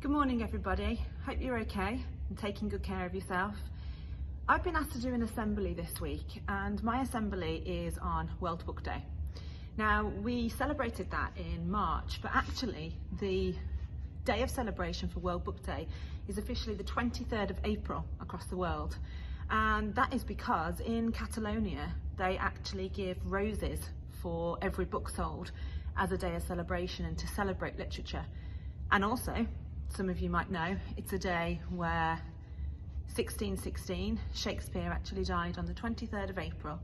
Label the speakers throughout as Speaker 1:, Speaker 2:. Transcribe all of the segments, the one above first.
Speaker 1: Good morning everybody, hope you're okay and taking good care of yourself. I've been asked to do an assembly this week and my assembly is on World Book Day. Now we celebrated that in March, but actually the day of celebration for World Book Day is officially the 23rd of April across the world, and that is because in Catalonia they actually give roses for every book sold as a day of celebration and to celebrate literature. And also, some of you might know, it's a day where 1616, Shakespeare actually died on the 23rd of April.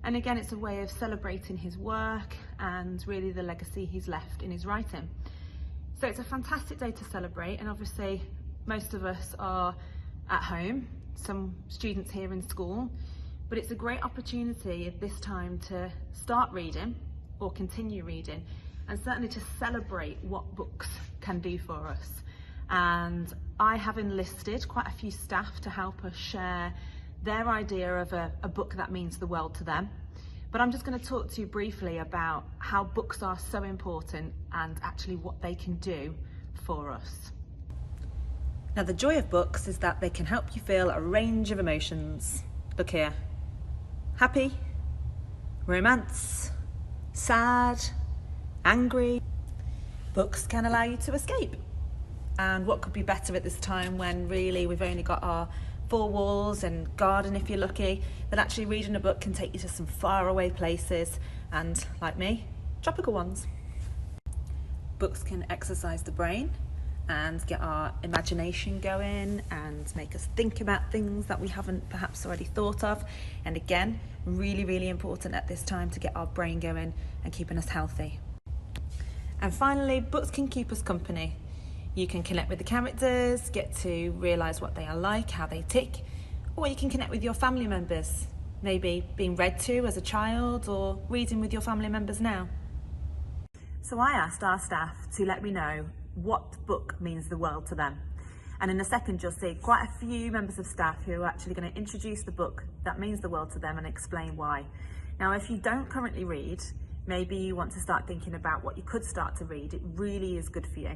Speaker 1: And again, it's a way of celebrating his work and really the legacy he's left in his writing. So it's a fantastic day to celebrate, and obviously most of us are at home, some students here in school, but it's a great opportunity at this time to start reading or continue reading, and certainly to celebrate what books can do for us. And I have enlisted quite a few staff to help us share their idea of a book that means the world to them. But I'm just going to talk to you briefly about how books are so important and actually what they can do for us. Now, the joy of books is that they can help you feel a range of emotions. Look here. Happy, romance, sad, angry. Books can allow you to escape. And what could be better at this time when really we've only got our four walls and garden if you're lucky, that actually reading a book can take you to some faraway places and, like me, tropical ones. Books can exercise the brain and get our imagination going and make us think about things that we haven't perhaps already thought of. And again, really, really important at this time to get our brain going and keeping us healthy. And finally, books can keep us company. You can connect with the characters, get to realise what they are like, how they tick, or you can connect with your family members, maybe being read to as a child or reading with your family members now. So I asked our staff to let me know what book means the world to them. And in a second you'll see quite a few members of staff who are actually going to introduce the book that means the world to them and explain why. Now, if you don't currently read, maybe you want to start thinking about what you could start to read. It really is good for you.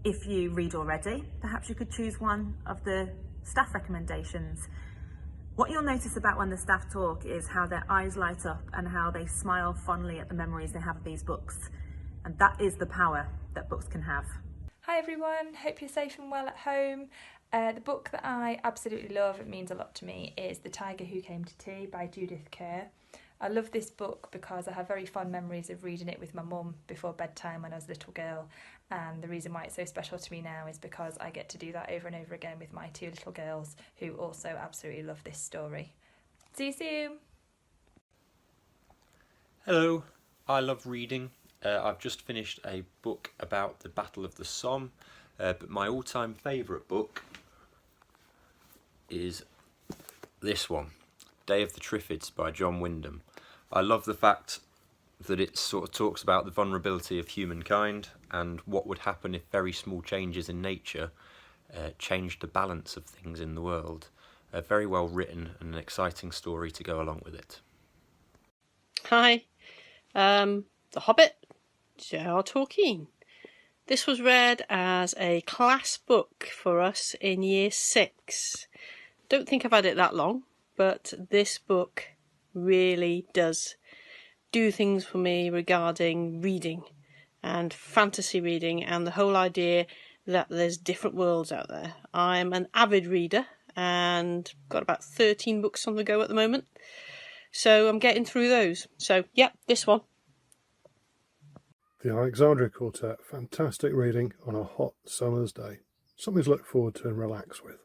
Speaker 1: If you read already, perhaps you could choose one of the staff recommendations. What you'll notice about when the staff talk is how their eyes light up and how they smile fondly at the memories they have of these books. And that is the power that books can have.
Speaker 2: Hi everyone, hope you're safe and well at home. The book that I absolutely love, it means a lot to me, is The Tiger Who Came to Tea by Judith Kerr. I love this book because I have very fond memories of reading it with my mum before bedtime when I was a little girl, and the reason why it's so special to me now is because I get to do that over and over again with my two little girls who also absolutely love this story. See you soon!
Speaker 3: Hello, I love reading. I've just finished a book about the Battle of the Somme, but my all-time favourite book is this one, Day of the Triffids by John Wyndham. I love the fact that it sort of talks about the vulnerability of humankind and what would happen if very small changes in nature changed the balance of things in the world. Very well written and an exciting story to go along with it.
Speaker 4: Hi, The Hobbit, J.R. Tolkien. This was read as a class book for us in year 6. Don't think I've had it that long, but this book really does do things for me regarding reading and fantasy reading and the whole idea that there's different worlds out there. I'm an avid reader and got about 13 books on the go at the moment, so I'm getting through those. So yeah, this one.
Speaker 5: The Alexandria Quartet, fantastic reading on a hot summer's day. Something to look forward to and relax with.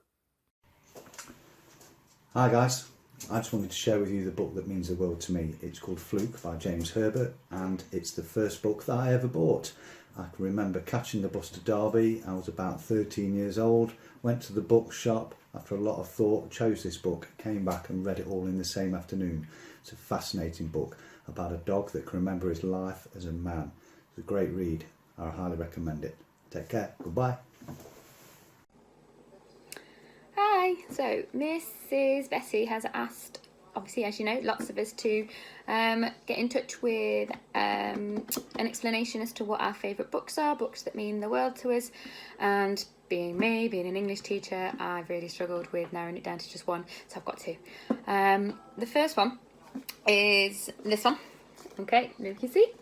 Speaker 6: Hi guys, I just wanted to share with you the book that means the world to me. It's called Fluke by James Herbert, and it's the first book that I ever bought. I can remember catching the bus to Derby. I was about 13 years old, went to the bookshop, after a lot of thought, chose this book, came back and read it all in the same afternoon. It's a fascinating book about a dog that can remember his life as a man. It's a great read. I highly recommend it. Take care. Goodbye.
Speaker 7: Hi, so Mrs. Bessie has asked, obviously as you know, lots of us to get in touch with an explanation as to what our favourite books are, books that mean the world to us. And being me, being an English teacher, I've really struggled with narrowing it down to just one, so I've got two. The first one is this one. Okay, you can see.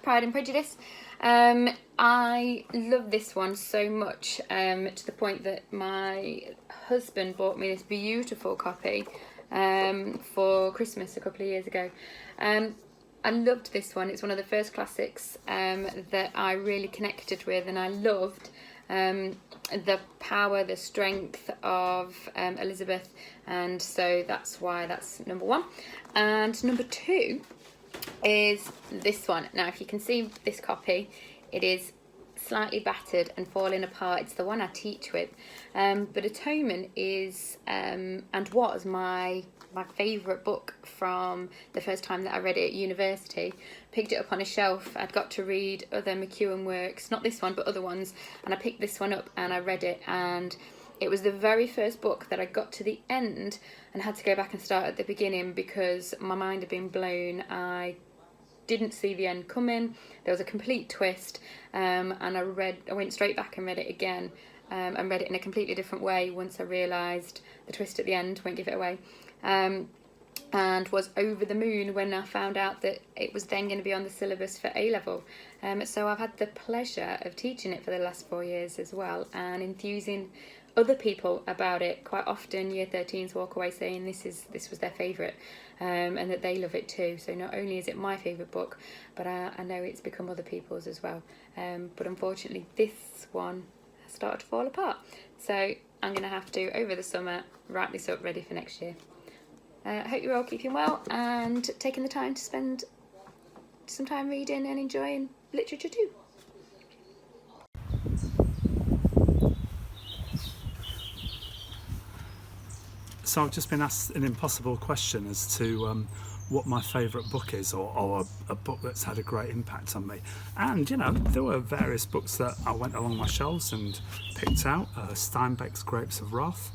Speaker 7: Pride and Prejudice. I love this one so much, to the point that my husband bought me this beautiful copy for Christmas a couple of years ago. I loved this one. It's one of the first classics that I really connected with, and I loved the power, the strength of Elizabeth, and so that's why that's number one. And number two is this one. Now, if you can see this copy, it is slightly battered and falling apart. It's the one I teach with, but Atonement is and was my favourite book from the first time that I read it at university. Picked it up on a shelf. I'd got to read other McEwan works, not this one but other ones, and I picked this one up and I read it, and it was the very first book that I got to the end and had to go back and start at the beginning because my mind had been blown. I didn't see the end coming. There was a complete twist, and I went straight back and read it again, and read it in a completely different way once I realised the twist at the end. Won't give it away. And was over the moon when I found out that it was then going to be on the syllabus for A-level. So I've had the pleasure of teaching it for the last 4 years as well, and enthusing other people about it. Quite often Year 13s walk away saying this was their favourite, and that they love it too. So not only is it my favourite book, but I know it's become other people's as well. But unfortunately this one has started to fall apart. So I'm going to have to, over the summer, write this up ready for next year. I hope you're all keeping well and taking the time to spend some time reading and enjoying literature too.
Speaker 8: So I've just been asked an impossible question as to what my favourite book is, or a book that's had a great impact on me. And, you know, there were various books that I went along my shelves and picked out. Steinbeck's Grapes of Wrath.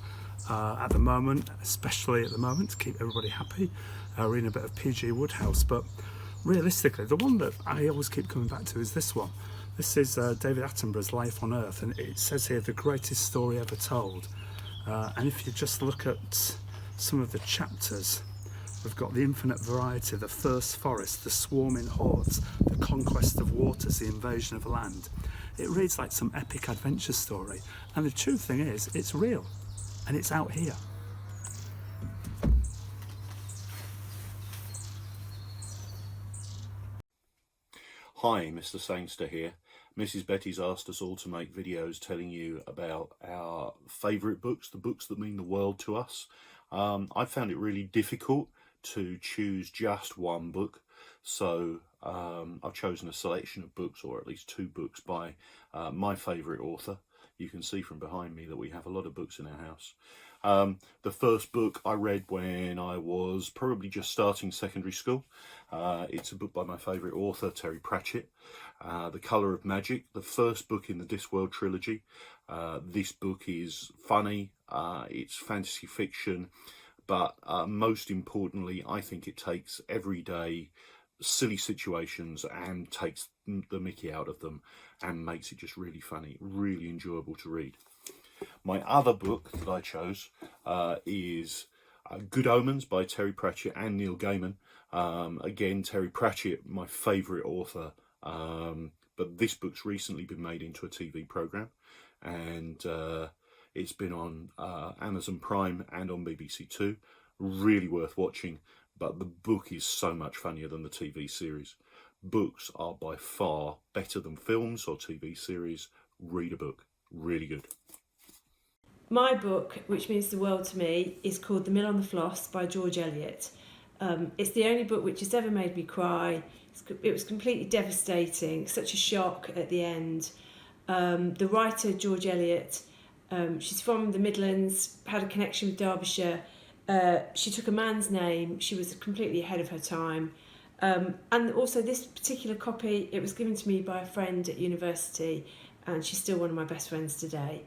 Speaker 8: At the moment, especially at the moment, to keep everybody happy, reading a bit of P.G. Wodehouse. But realistically, the one that I always keep coming back to is this one. This is David Attenborough's Life on Earth, and it says here, the greatest story ever told. And if you just look at some of the chapters, we've got the infinite variety, the first forest, the swarming hordes, the conquest of waters, the invasion of land. It reads like some epic adventure story, and the true thing is, it's real, and it's out here.
Speaker 9: Hi, Mr. Sangster here. Mrs. Betty's asked us all to make videos telling you about our favourite books, the books that mean the world to us. I found it really difficult to choose just one book, so I've chosen a selection of books, or at least 2 books by my favourite author. You can see from behind me that we have a lot of books in our house. The first book I read when I was probably just starting secondary school. It's a book by my favourite author, Terry Pratchett, The Colour of Magic, the first book in the Discworld trilogy. This book is funny, it's fantasy fiction, but most importantly, I think it takes everyday silly situations and takes the mickey out of them and makes it just really funny, really enjoyable to read. My other book that I chose is Good Omens by Terry Pratchett and Neil Gaiman. Again, Terry Pratchett, my favourite author, but this book's recently been made into a TV programme, and it's been on Amazon Prime and on BBC Two. Really worth watching, but the book is so much funnier than the TV series. Books are by far better than films or TV series. Read a book. Really good.
Speaker 10: My book, which means the world to me, is called The Mill on the Floss by George Eliot. It's the only book which has ever made me cry. It was completely devastating, such a shock at the end. The writer, George Eliot, she's from the Midlands, had a connection with Derbyshire. She took a man's name. She was completely ahead of her time. And also this particular copy, it was given to me by a friend at university, and she's still one of my best friends today.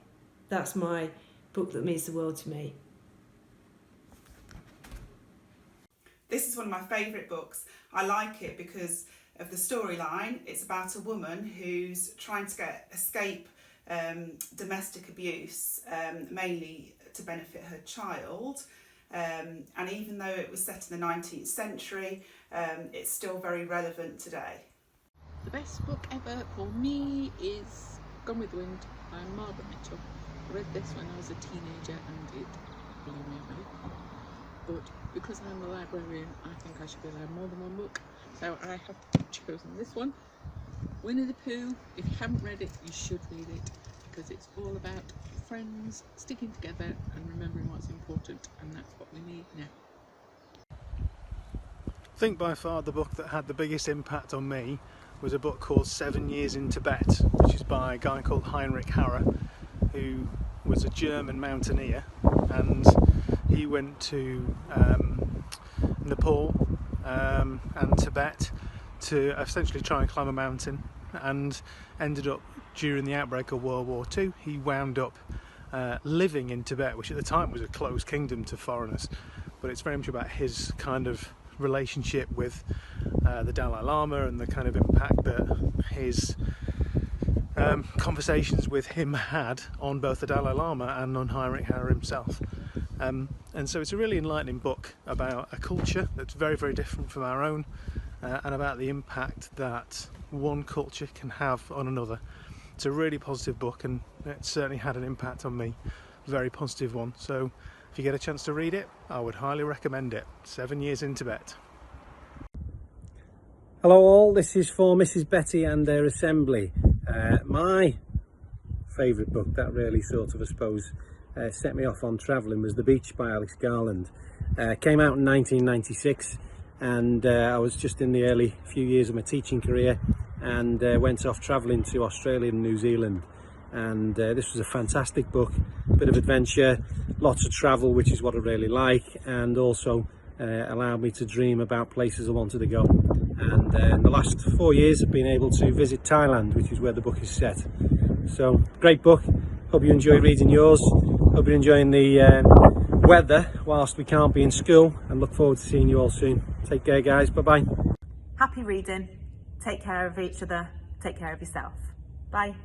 Speaker 10: That's my book that means the world to me.
Speaker 11: This is one of my favourite books. I like it because of the storyline, it's about a woman who's trying to escape domestic abuse, mainly to benefit her child. And even though it was set in the 19th century, it's still very relevant today.
Speaker 12: The best book ever for me is Gone with the Wind by Margaret Mitchell. I read this when I was a teenager and it blew me away. But because I'm a librarian, I think I should be allowed more than one book. So I have chosen this one, Winnie the Pooh. If you haven't read it, you should read it, because it's all about friends sticking together and remembering what's important, and that's what we need now.
Speaker 5: I think by far the book that had the biggest impact on me was a book called 7 Years in Tibet, which is by a guy called Heinrich Harrer, who was a German mountaineer, and he went to Nepal and Tibet to essentially try and climb a mountain, and ended up, during the outbreak of World War II, he wound up living in Tibet, which at the time was a closed kingdom to foreigners. But it's very much about his kind of relationship with the Dalai Lama and the kind of impact that his conversations with him had on both the Dalai Lama and on Heinrich Harrer himself. And so it's a really enlightening book about a culture that's very, very different from our own, and about the impact that one culture can have on another. It's a really positive book, and it certainly had an impact on me, a very positive one. So if you get a chance to read it, I would highly recommend it. 7 Years in Tibet.
Speaker 13: Hello all, this is for Mrs. Betty and their assembly. My favourite book that really sort of, I suppose, set me off on travelling was The Beach by Alex Garland. Came out in 1996, and I was just in the early few years of my teaching career, and went off travelling to Australia and New Zealand. And this was a fantastic book, a bit of adventure, lots of travel, which is what I really like, and also allowed me to dream about places I wanted to go. And in the last 4 years I've been able to visit Thailand, which is where the book is set. So, great book. Hope you enjoy reading yours. Hope you're enjoying the weather whilst we can't be in school, and look forward to seeing you all soon. Take care guys, bye bye.
Speaker 1: Happy reading. Take care of each other. Take care of yourself. Bye.